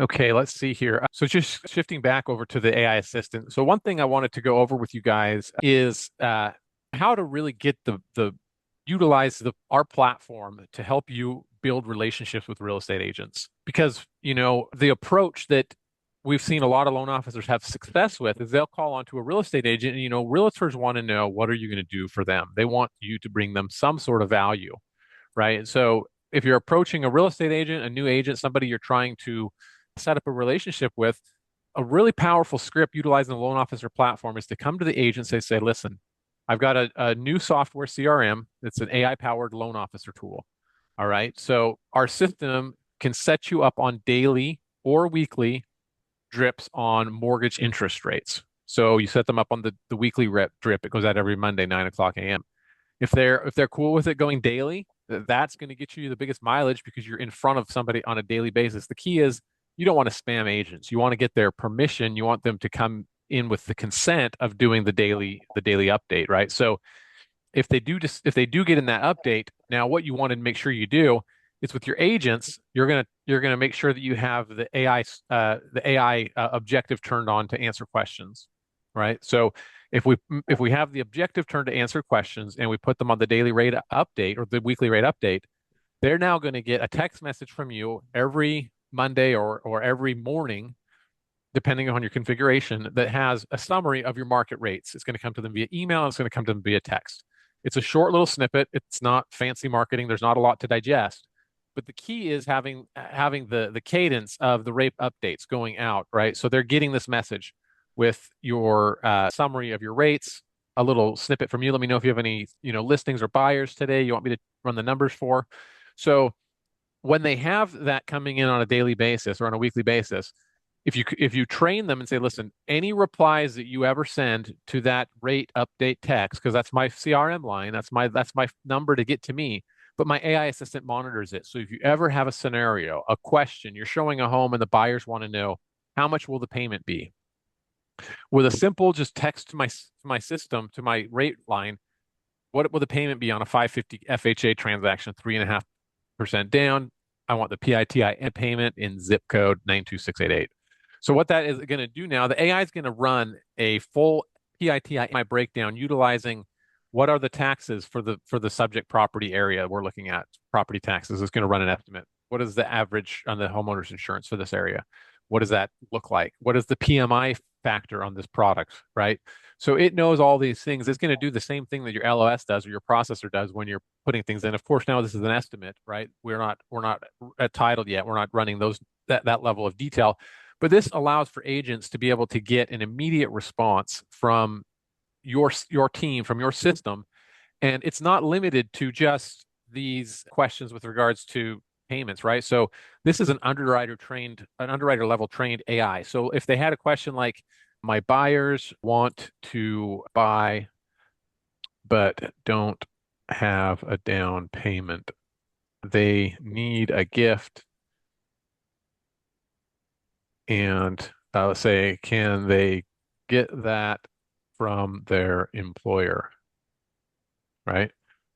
Okay, let's see here. So just shifting back over to the AI assistant. So one thing I wanted to go over with you guys is how to really get the utilize our platform to help you build relationships with real estate agents. Because, the approach that we've seen a lot of loan officers have success with is they'll call onto a real estate agent and, realtors want to know, what are you going to do for them? They want you to bring them some sort of value, right? So if you're approaching a real estate agent, a new agent, somebody you're trying to set up a relationship with, a really powerful script utilizing the loan officer platform is to come to the agent and say, listen, I've got a new software CRM. It's an AI powered loan officer tool. All right. So our system can set you up on daily or weekly drips on mortgage interest rates. So you set them up on the weekly drip. It goes out every Monday, 9 o'clock a.m. If they're cool with it going daily, that's going to get you the biggest mileage because you're in front of somebody on a daily basis. The key is you don't want to spam agents. You want to get their permission. You want them to come in with the consent of doing the daily update, right? So if they do get in that update, now what you want to make sure you do is with your agents, you're gonna make sure that you have the AI objective turned on to answer questions, right? So if we have the objective turned to answer questions and we put them on the daily rate update or the weekly rate update, they're now going to get a text message from you every Monday or every morning, depending on your configuration, that has a summary of your market rates. It's going to come to them via email, and it's going to come to them via text. It's a short little snippet. It's not fancy marketing. There's not a lot to digest. But the key is having the cadence of the rate updates going out, right? So they're getting this message with your summary of your rates, a little snippet from you. Let me know if you have any, listings or buyers today you want me to run the numbers for. So when they have that coming in on a daily basis or on a weekly basis, if you train them and say, listen, any replies that you ever send to that rate update text, because that's my CRM line, that's my number to get to me, but my AI assistant monitors it. So if you ever have a scenario, a question, you're showing a home and the buyers want to know how much will the payment be, with a simple just text to my system, to my rate line, what will the payment be on a 550 FHA transaction, 3.5% down? I want the PITI payment in zip code 92688. So what that is going to do now, the AI is going to run a full PITI breakdown utilizing what are the taxes for the subject property area we're looking at. Property taxes is going to run an estimate. What is the average on the homeowner's insurance for this area? What does that look like? What is the PMI factor on this product, right? So it knows all these things. It's going to do the same thing that your LOS does or your processor does when you're putting things in. Of course, now this is an estimate, right? We're not titled yet. We're not running that level of detail. But this allows for agents to be able to get an immediate response from your team, from your system, and it's not limited to just these questions with regards to payments, right? So this is an underwriter level trained AI. So if they had a question like, my buyers want to buy but don't have a down payment, they need a gift, and let's say, can they get that from their employer, right?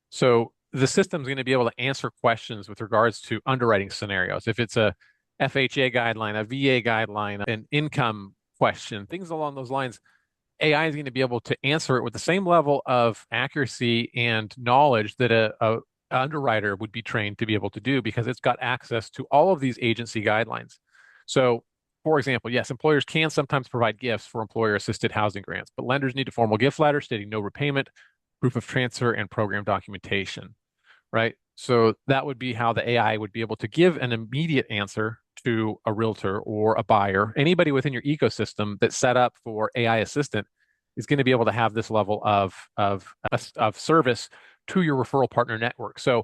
So the system's going to be able to answer questions with regards to underwriting scenarios. If it's a FHA guideline, a VA guideline, an income question, things along those lines, AI is going to be able to answer it with the same level of accuracy and knowledge that a underwriter would be trained to be able to do, because it's got access to all of these agency guidelines. So, for example, yes, employers can sometimes provide gifts for employer-assisted housing grants, but lenders need a formal gift letter stating no repayment, proof of transfer, and program documentation, right? So that would be how the AI would be able to give an immediate answer to a realtor or a buyer. Anybody within your ecosystem that's set up for AI assistant is going to be able to have this level of service to your referral partner network. So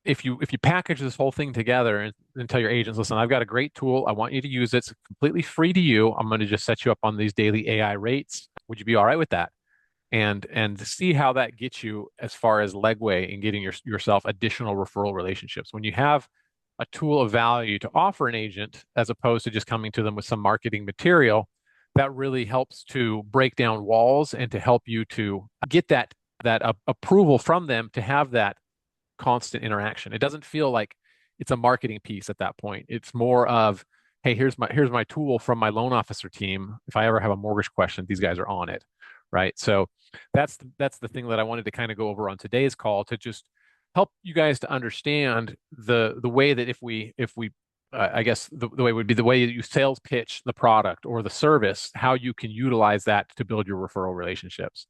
if you package this whole thing together and tell your agents, listen, I've got a great tool. I want you to use it. It's completely free to you. I'm going to just set you up on these daily AI rates. Would you be all right with that? And see how that gets you as far as legway in getting yourself additional referral relationships. When you have a tool of value to offer an agent, as opposed to just coming to them with some marketing material, that really helps to break down walls and to help you to get that approval from them to have that constant interaction. It doesn't feel like it's a marketing piece at that point. It's more of, hey, here's my tool from my loan officer team. If I ever have a mortgage question, these guys are on it, right? So that's the thing that I wanted to kind of go over on today's call, to just help you guys to understand the way that if we I guess the way would be the way you sales pitch the product or the service, how you can utilize that to build your referral relationships.